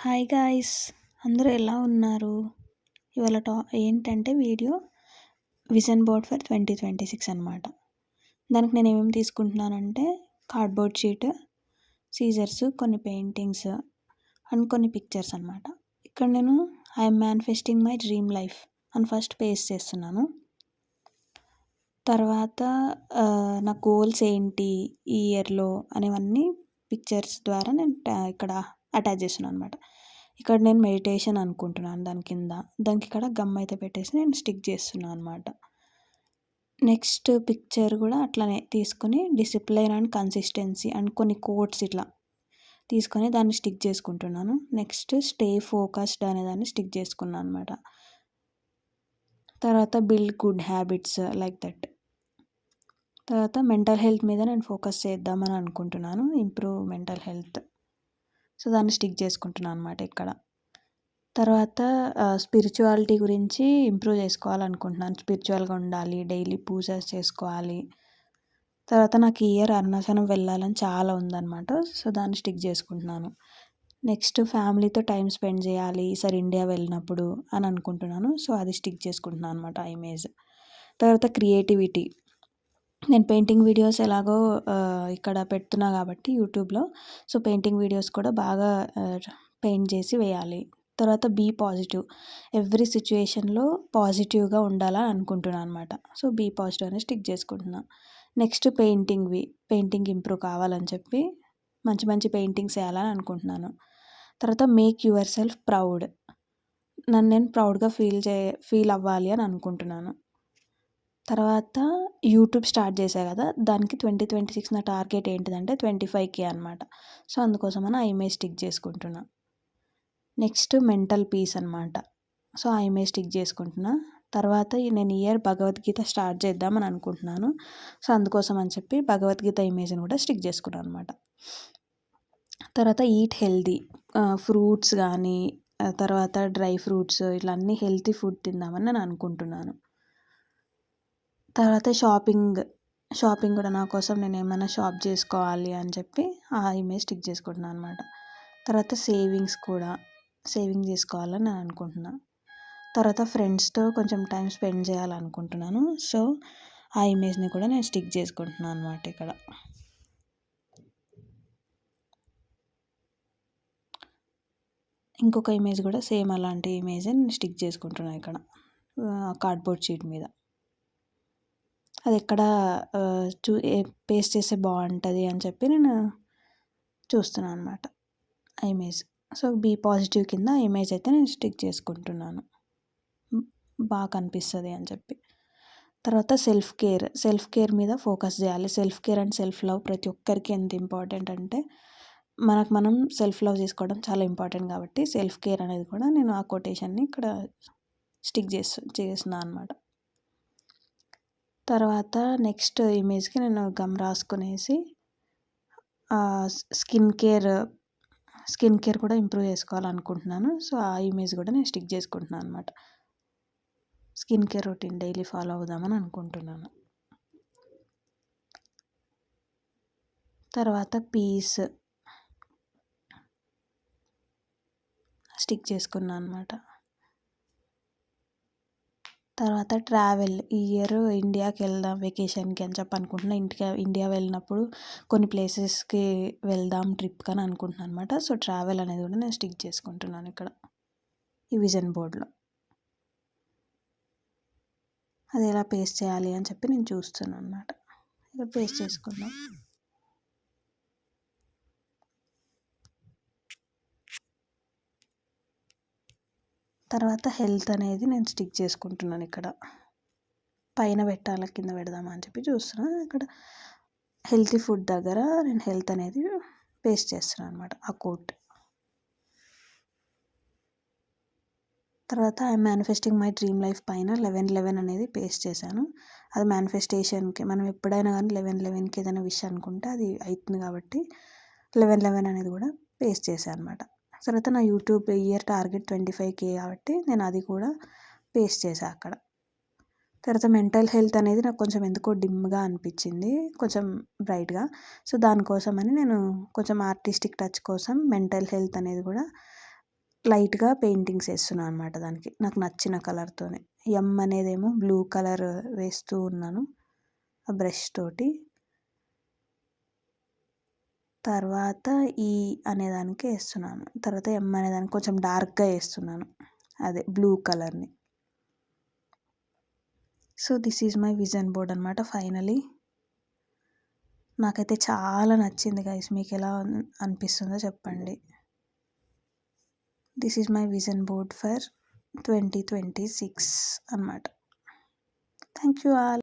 Hi guys, అందరూ ఎలా ఉన్నారు? ఇవాళ ఏంటంటే వీడియో విజన్ బోర్డ్ ఫర్ 2026 అనమాట. దానికి నేను ఏమేమి తీసుకుంటున్నానంటే కార్డ్బోర్డ్ షీట్, సీజర్స్, కొన్ని పెయింటింగ్స్ అండ్ కొన్ని పిక్చర్స్ అనమాట. ఇక్కడ నేను I'm manifesting my dream life అని ఫస్ట్ పేస్ట్ చేస్తున్నాను. తర్వాత నా గోల్స్ ఏంటి ఈ ఇయర్లో అనేవన్నీ పిక్చర్స్ ద్వారా నేను ఇక్కడ అటాచ్ చేస్తున్నాను అనమాట. ఇక్కడ నేను మెడిటేషన్ అనుకుంటున్నాను దానికి ఇక్కడ గమ్ అయితే పెట్టేసి నేను స్టిక్ చేస్తున్నాను అనమాట. నెక్స్ట్ పిక్చర్ కూడా అట్లనే తీసుకొని డిసిప్లైన్ అండ్ కన్సిస్టెన్సీ అండ్ కొన్ని కోట్స్ ఇట్లా తీసుకొని దాన్ని స్టిక్ చేసుకుంటున్నాను. నెక్స్ట్ స్టే ఫోకస్డ్ అనేదాన్ని స్టిక్ చేసుకున్నాను అనమాట. తర్వాత build good habits like that. తర్వాత మెంటల్ హెల్త్ మీద నేను ఫోకస్ చేద్దామని అనుకుంటున్నాను, ఇంప్రూవ్ మెంటల్ హెల్త్. సో దాన్ని స్టిక్ చేసుకుంటున్నాను అనమాట ఇక్కడ. తర్వాత స్పిరిచువాలిటీ గురించి ఇంప్రూవ్ చేసుకోవాలనుకుంటున్నాను. స్పిరిచువల్గా ఉండాలి, డైలీ పూజస్ చేసుకోవాలి. తర్వాత నాకు ఈ ఇయర్ అరుణాచలం వెళ్ళాలని చాలా ఉందన్నమాట. సో దాన్ని స్టిక్ చేసుకుంటున్నాను. నెక్స్ట్ ఫ్యామిలీతో టైం స్పెండ్ చేయాలి ఈసారి ఇండియా వెళ్ళినప్పుడు అని అనుకుంటున్నాను. సో అది స్టిక్ చేసుకుంటున్నాను అనమాట ఆ ఇమేజ్. తర్వాత క్రియేటివిటీ, నేను పెయింటింగ్ వీడియోస్ ఎలాగో ఇక్కడ పెడుతున్నా కాబట్టి యూట్యూబ్లో, సో పెయింటింగ్ వీడియోస్ కూడా బాగా పెయింట్ చేసి వేయాలి. తర్వాత బీ పాజిటివ్, ఎవ్రీ సిచ్యువేషన్లో పాజిటివ్గా ఉండాలని అనుకుంటున్నాను అనమాట. సో బీ పాజిటివ్ అనేది స్టిక్ చేసుకుంటున్నాను. నెక్స్ట్ పెయింటింగ్ ఇంప్రూవ్ కావాలని చెప్పి మంచి మంచి పెయింటింగ్స్ వేయాలని అనుకుంటున్నాను. తర్వాత మేక్ యువర్ సెల్ఫ్ ప్రౌడ్, నన్ను నేను ప్రౌడ్గా ఫీల్ అవ్వాలి అని అనుకుంటున్నాను. తర్వాత యూట్యూబ్ స్టార్ట్ చేశా కదా, దానికి 2026 నా టార్గెట్ ఏంటిదంటే 25K అనమాట. సో అందుకోసమని ఆ ఇమేజ్ స్టిక్ చేసుకుంటున్నా. నెక్స్ట్ మెంటల్ పీస్ అనమాట. సో ఆ ఇమేజ్ స్టిక్ చేసుకుంటున్నా. తర్వాత నేను ఇయర్ భగవద్గీత స్టార్ట్ చేద్దామని అనుకుంటున్నాను. సో అందుకోసం అని చెప్పి భగవద్గీత ఇమేజ్ని కూడా స్టిక్ చేసుకున్నాను అనమాట. తర్వాత ఈట్ హెల్దీ, ఫ్రూట్స్ కానీ తర్వాత డ్రై ఫ్రూట్స్ ఇట్లా అన్నీ హెల్తీ ఫుడ్ తిందామని నేను అనుకుంటున్నాను. తర్వాత షాపింగ్ కూడా నా కోసం నేను ఏమైనా షాప్ చేసుకోవాలి అని చెప్పి ఆ ఇమేజ్ స్టిక్ చేసుకుంటున్నాను అనమాట. తర్వాత సేవింగ్ చేసుకోవాలని నేను అనుకుంటున్నాను. తర్వాత ఫ్రెండ్స్తో కొంచెం టైం స్పెండ్ చేయాలనుకుంటున్నాను. సో ఆ ఇమేజ్ని కూడా నేను స్టిక్ చేసుకుంటున్నాను అనమాట ఇక్కడ. ఇంకొక ఇమేజ్ కూడా సేమ్ అలాంటి ఇమేజ్ నేను స్టిక్ చేసుకుంటున్నాను ఇక్కడ కార్డ్బోర్డ్ షీట్ మీద. అది ఎక్కడ పేస్ట్ చేస్తే బాగుంటుంది అని చెప్పి నేను చూస్తున్నాను అనమాట ఆ ఇమేజ్. సో బీ పాజిటివ్ కింద ఆ ఇమేజ్ అయితే నేను స్టిక్ చేసుకుంటున్నాను, బాగా కనిపిస్తుంది అని చెప్పి. తర్వాత సెల్ఫ్ కేర్ మీద ఫోకస్ చేయాలి. Self care and self love ప్రతి ఒక్కరికి ఎంత ఇంపార్టెంట్ అంటే మనం సెల్ఫ్ లవ్ చేసుకోవడం చాలా ఇంపార్టెంట్ కాబట్టి సెల్ఫ్ కేర్ అనేది కూడా నేను ఆ కొటేషన్ని ఇక్కడ స్టిక్ చేస్తున్నాను అనమాట. తర్వాత నెక్స్ట్ ఇమేజ్కి నేను గమ్ రాసుకునేసి స్కిన్ కేర్ కూడా ఇంప్రూవ్ చేసుకోవాలనుకుంటున్నాను. సో ఆ ఇమేజ్ కూడా నేను స్టిక్ చేసుకుంటున్నాను అనమాట. Skin care routine daily follow అవుదామని అనుకుంటున్నాను. తర్వాత పీస్ స్టిక్ చేసుకున్నాను అనమాట. తర్వాత ట్రావెల్, ఈ ఇయర్ ఇండియాకి వెళ్దాం వెకేషన్కి అని చెప్పి అనుకుంటున్నా. ఇండియా వెళ్ళినప్పుడు కొన్ని ప్లేసెస్కి వెళ్దాం ట్రిప్కి అని అనుకుంటున్నాను అనమాట. సో ట్రావెల్ అనేది కూడా నేను స్టిక్ చేసుకుంటున్నాను ఇక్కడ ఈ విజన్ బోర్డ్లో. అది ఎలా పేస్ట్ చేయాలి అని చెప్పి నేను చూస్తున్నాను అనమాట. ఇక్కడ పేస్ట్ చేసుకుందాం. తర్వాత హెల్త్ అనేది నేను స్టిక్ చేసుకుంటున్నాను ఇక్కడ. పైన పెట్టాలా కింద పెడదామా అని చెప్పి చూస్తున్నాను. ఇక్కడ హెల్తీ ఫుడ్ దగ్గర నేను హెల్త్ అనేది పేస్ట్ చేస్తున్నాను అనమాట ఆ కోట్. తర్వాత I manifesting my dream life పైన 11/11 అనేది పేస్ట్ చేశాను. అది మేనిఫెస్టేషన్కి మనం ఎప్పుడైనా కానీ 11/11కి ఏదైనా విష్ అనుకుంటే అది అవుతుంది కాబట్టి 11/11 అనేది కూడా పేస్ట్ చేశాను అనమాట. తర్వాత నా యూట్యూబ్ ఇయర్ టార్గెట్ 25K కాబట్టి నేను అది కూడా పేస్ట్ చేశాను అక్కడ. తర్వాత మెంటల్ హెల్త్ అనేది నాకు కొంచెం ఎందుకో డిమ్గా అనిపించింది, కొంచెం బ్రైట్గా. సో దానికోసమని నేను కొంచెం ఆర్టిస్టిక్ టచ్ కోసం మెంటల్ హెల్త్ అనేది కూడా లైట్గా పెయింటింగ్స్ వేస్తున్నాను అనమాట దానికి నాకు నచ్చిన కలర్తోనే. ఎం అనేదేమో బ్లూ కలర్ వేస్తూ ఉన్నాను ఆ బ్రష్ తోటి. తర్వాత ఈ అనేదానికి వేస్తున్నాను. తర్వాత ఎం అనేదానికి కొంచెం డార్క్గా వేస్తున్నాను, అదే బ్లూ కలర్ని. So this is my vision board అనమాట ఫైనలీ. నాకైతే చాలా నచ్చింది గైస్, మీకు ఎలా అనిపిస్తుందో చెప్పండి. This is my vision board for 2026 అనమాట. Thank you all.